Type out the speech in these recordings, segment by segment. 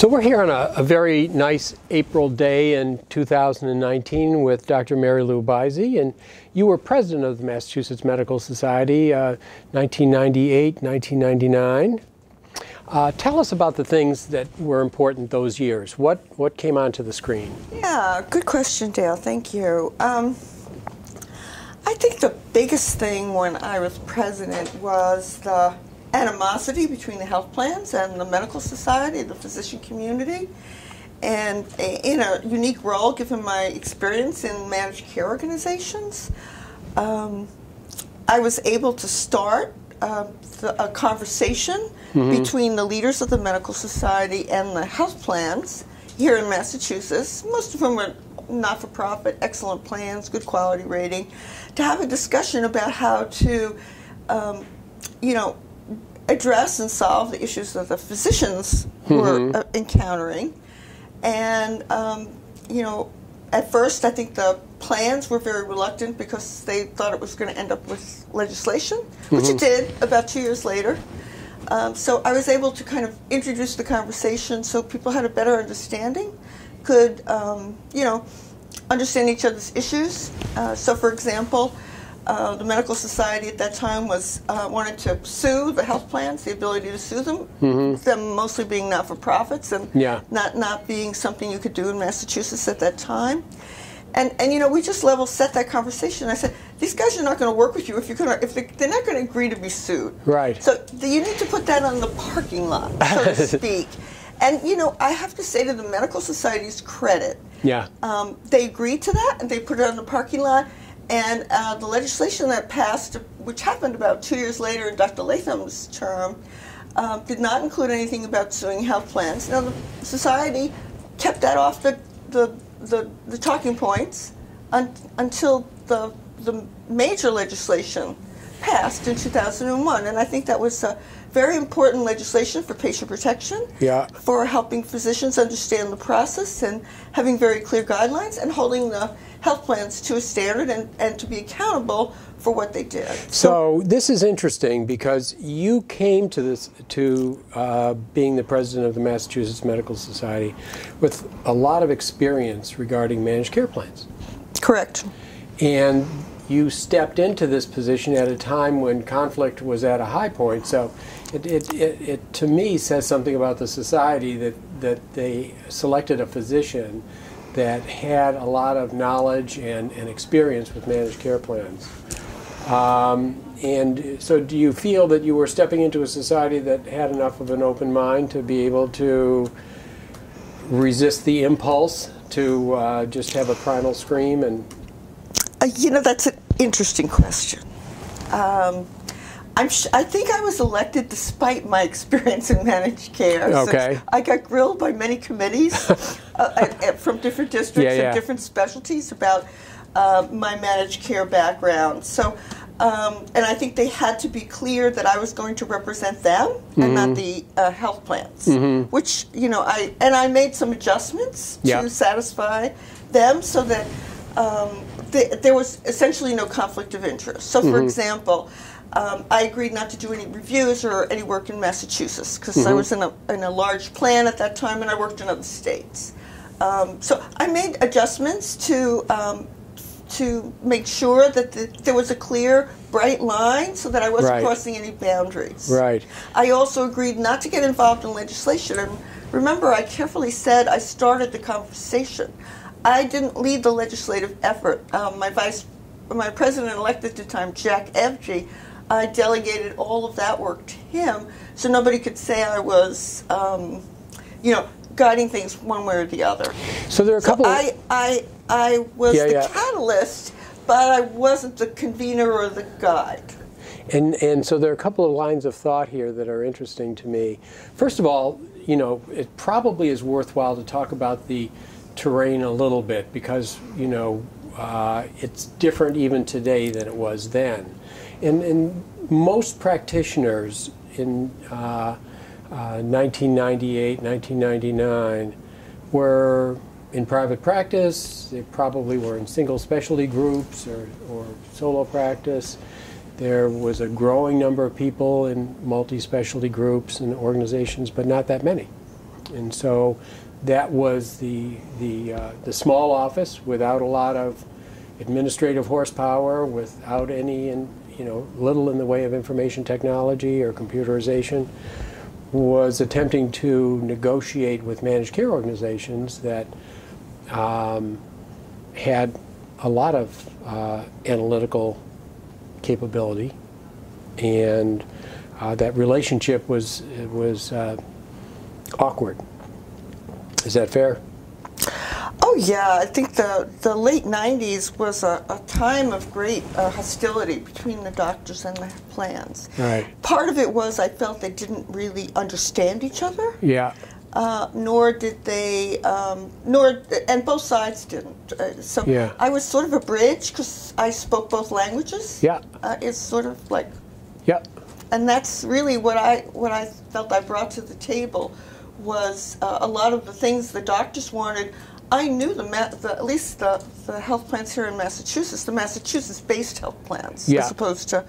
So we're here on a very nice April day in 2019 with Dr. Marylou Buyse, and you were president of the Massachusetts Medical Society, 1998, 1999. Tell us about the things that were important those years. What came onto the screen? Yeah, good question, Dale. Thank you. I think the biggest thing when I was president was the animosity between the health plans and the medical society, the physician community, and in a unique role, given my experience in managed care organizations, I was able to start a conversation between the leaders of the medical society and the health plans here in Massachusetts. Most of them were not-for-profit, excellent plans, good quality rating, to have a discussion about how to, address and solve the issues that the physicians were encountering. And, at first I think the plans were very reluctant because they thought it was going to end up with legislation, which it did about 2 years later. So I was able to kind of introduce the conversation so people had a better understanding, could, understand each other's issues. So for example, the medical society at that time was wanted to sue the health plans, the ability to sue them, them mostly being not-for-profits and not being something you could do in Massachusetts at that time. And we just level set that conversation. I said, these guys are not going to work with you if they're not going to agree to be sued. Right. So you need to put that on the parking lot, so to speak. And I have to say, to the medical society's credit, they agreed to that and they put it on the parking lot. And the legislation that passed, which happened about 2 years later in Dr. Latham's term, did not include anything about suing health plans. Now, the society kept that off the talking points until the major legislation passed in 2001. And I think that was a very important legislation for patient protection, for helping physicians understand the process and having very clear guidelines and holding the health plans to a standard and to be accountable for what they did. So this is interesting because you came to this, being the president of the Massachusetts Medical Society, with a lot of experience regarding managed care plans. Correct. And you stepped into this position at a time when conflict was at a high point. So it to me says something about the society that they selected a physician that had a lot of knowledge and experience with managed care plans. And so do you feel that you were stepping into a society that had enough of an open mind to be able to resist the impulse to just have a primal scream? And that's an interesting question. I think I was elected despite my experience in managed care. Okay. I got grilled by many committees from different districts and different specialties about my managed care background. So, and I think they had to be clear that I was going to represent them and not the health plans, which, I made some adjustments to satisfy them so that there was essentially no conflict of interest. So, for example, I agreed not to do any reviews or any work in Massachusetts because I was in a large plan at that time and I worked in other states. So I made adjustments to make sure that there was a clear, bright line so that I wasn't crossing any boundaries. Right. I also agreed not to get involved in legislation. And remember, I carefully said I started the conversation. I didn't lead the legislative effort. My president-elect at the time, Jack Evgy, I delegated all of that work to him, so nobody could say I was, guiding things one way or the other. So there are a couple. I was the catalyst, but I wasn't the convener or the guide. And so there are a couple of lines of thought here that are interesting to me. First of all, it probably is worthwhile to talk about the terrain a little bit because it's different even today than it was then. And most practitioners in 1998, 1999 were in private practice. They probably were in single specialty groups or solo practice. There was a growing number of people in multi-specialty groups and organizations, but not that many. And so that was the small office without a lot of administrative horsepower, without any, little in the way of information technology or computerization, was attempting to negotiate with managed care organizations that had a lot of analytical capability, and that relationship was awkward. Is that fair? Oh yeah, I think the late 90s was a time of great hostility between the doctors and the plans. Right. Part of it was I felt they didn't really understand each other. Yeah. Nor did they, and both sides didn't. So yeah. I was sort of a bridge because I spoke both languages. Yeah. It's sort of like. Yeah. And that's really what I felt I brought to the table was a lot of the things the doctors wanted. I knew at least the health plans here in Massachusetts, the Massachusetts-based health plans, yeah. as opposed to,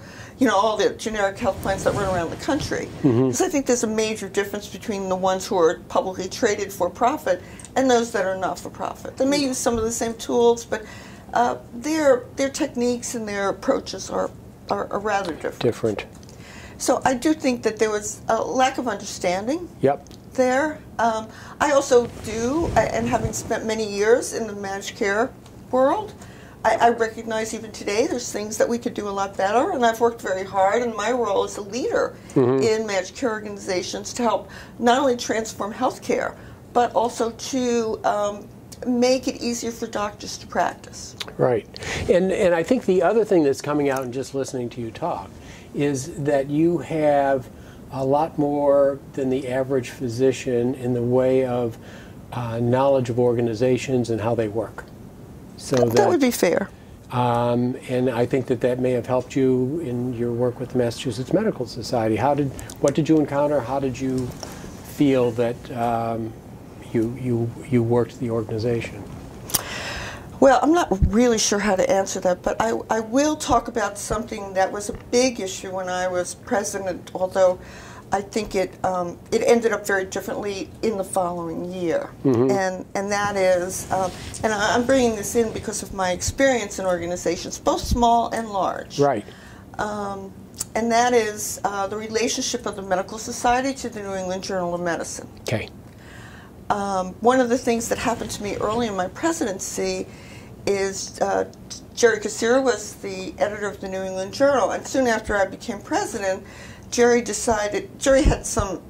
all the generic health plans that run around the country. Because I think there's a major difference between the ones who are publicly traded for profit and those that are not for profit. They may use some of the same tools, but their techniques and their approaches are rather different. So I do think that there was a lack of understanding. Yep. There. I also do, and having spent many years in the managed care world, I recognize even today there's things that we could do a lot better, and I've worked very hard in my role as a leader in managed care organizations to help not only transform healthcare, but also to make it easier for doctors to practice. Right. And I think the other thing that's coming out in just listening to you talk is that you have a lot more than the average physician in the way of knowledge of organizations and how they work. So that would be fair. And I think that may have helped you in your work with the Massachusetts Medical Society. What did you encounter? How did you feel that you worked the organization? Well, I'm not really sure how to answer that, but I will talk about something that was a big issue when I was president, although I think it ended up very differently in the following year. And that is, and I'm bringing this in because of my experience in organizations, both small and large. Right. And that is the relationship of the Medical Society to the New England Journal of Medicine. Okay. One of the things that happened to me early in my presidency is Jerry Cassira was the editor of the New England Journal, and soon after I became president, Jerry had some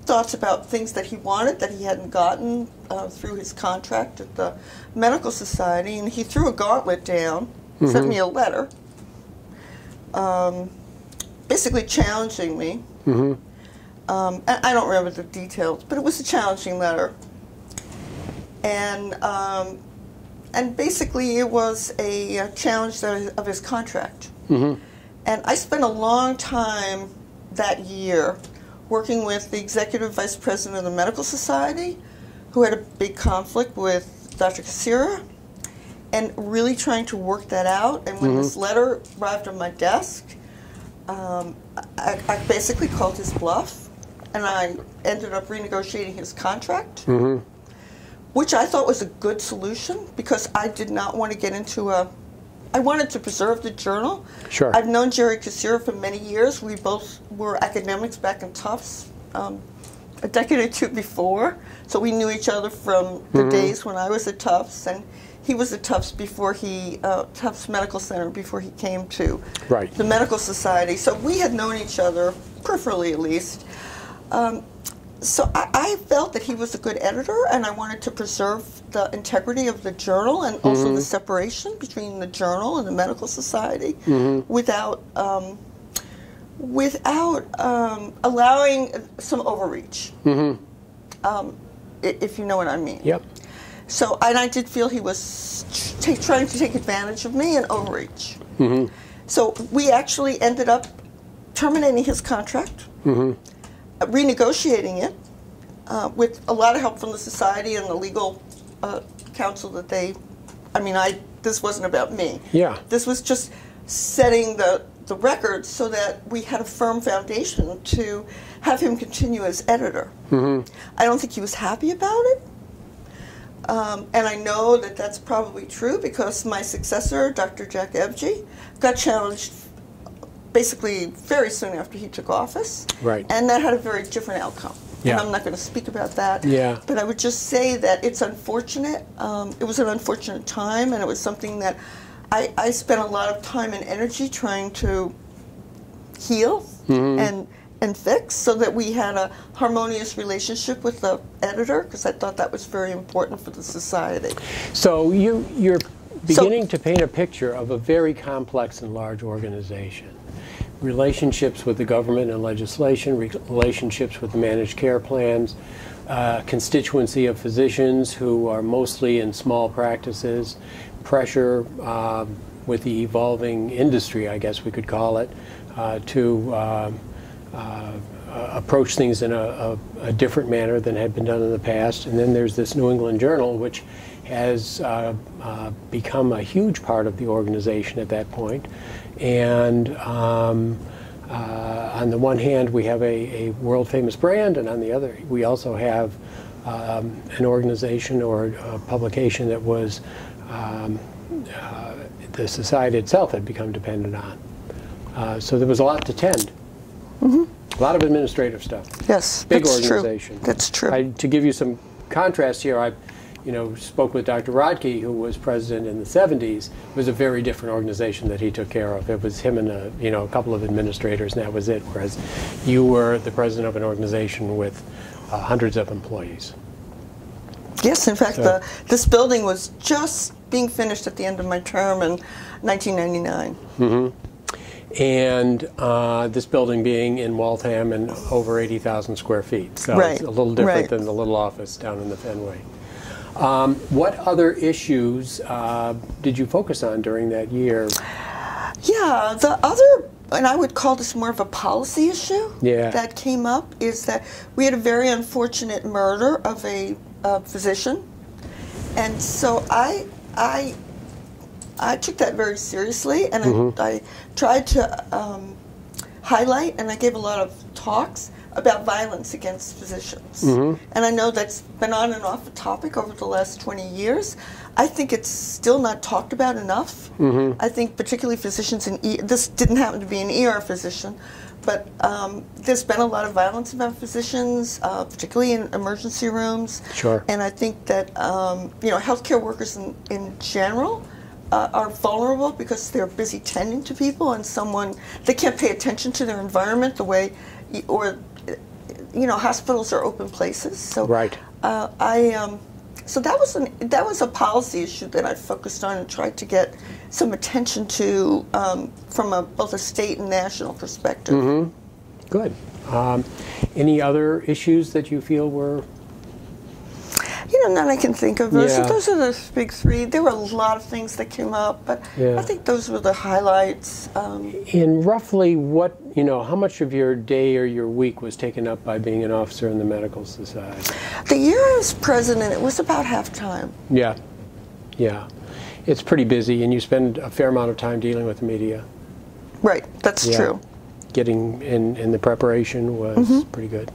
thoughts about things that he wanted that he hadn't gotten through his contract at the Medical Society, and he threw a gauntlet down, sent me a letter, basically challenging me. And I don't remember the details, but it was a challenging letter. And basically it was a challenge of his contract. And I spent a long time that year working with the executive vice president of the Medical Society, who had a big conflict with Dr. Cassira, and really trying to work that out. And when this letter arrived on my desk, I basically called his bluff, and I ended up renegotiating his contract, which I thought was a good solution because I did not want to get into I wanted to preserve the journal. Sure. I've known Jerry Cassira for many years. We both were academics back in Tufts a decade or two before, so we knew each other from the days when I was at Tufts, and he was at Tufts before Tufts Medical Center before he came to the Medical Society. So we had known each other, peripherally at least. So I felt that he was a good editor, and I wanted to preserve the integrity of the journal and also the separation between the journal and the Medical Society without allowing some overreach, if you know what I mean. Yep. So, and I did feel he was trying to take advantage of me and overreach. So we actually ended up terminating his contract, renegotiating it with a lot of help from the society and the legal counsel that they, this wasn't about me. Yeah. This was just setting the the records so that we had a firm foundation to have him continue as editor. I don't think he was happy about it. And I know that that's probably true because my successor, Dr. Jack Evgy, got challenged basically very soon after he took office. Right. And that had a very different outcome. Yeah. And I'm not going to speak about that. Yeah. But I would just say that it's unfortunate. It was an unfortunate time, and it was something that I spent a lot of time and energy trying to heal and fix so that we had a harmonious relationship with the editor, because I thought that was very important for the society. So you're beginning to paint a picture of a very complex and large organization. Relationships with the government and legislation, relationships with the managed care plans, constituency of physicians who are mostly in small practices, pressure with the evolving industry, I guess we could call it, to approach things in a different manner than had been done in the past. And then there's this New England Journal, which has become a huge part of the organization at that point. And on the one hand, we have a world-famous brand, and on the other, we also have an organization or a publication that was the society itself had become dependent on. So there was a lot to tend. A lot of administrative stuff. Yes, big that's organization. True. That's true. To give you some contrast here, I spoke with Dr. Rodkey, who was president in the 70s. It was a very different organization that he took care of. It was him and a couple of administrators, and that was it. Whereas you were the president of an organization with hundreds of employees. Yes, in fact, this building was just being finished at the end of my term in 1999. And this building being in Waltham and over 80,000 square feet. So it's a little different than the little office down in the Fenway. What other issues did you focus on during that year? Yeah, the other, and I would call this more of a policy issue that came up, is that we had a very unfortunate murder of a physician. And so I took that very seriously, and I tried to highlight, and I gave a lot of talks about violence against physicians. And I know that's been on and off the topic over the last 20 years. I think it's still not talked about enough. I think particularly physicians this didn't happen to be an ER physician, but there's been a lot of violence about physicians, particularly in emergency rooms. Sure. And I think that healthcare workers in general are vulnerable because they're busy tending to people, and they can't pay attention to their environment the way, hospitals are open places. So so that was a policy issue that I focused on and tried to get some attention to from both a state and national perspective. Good. Any other issues that you feel were? None I can think of. So those are the big three. There were a lot of things that came up, but I think those were the highlights. And roughly how much of your day or your week was taken up by being an officer in the medical society? The year I was president, it was about half-time. Yeah. It's pretty busy, and you spend a fair amount of time dealing with the media. Right, that's true. Getting in the preparation was pretty good.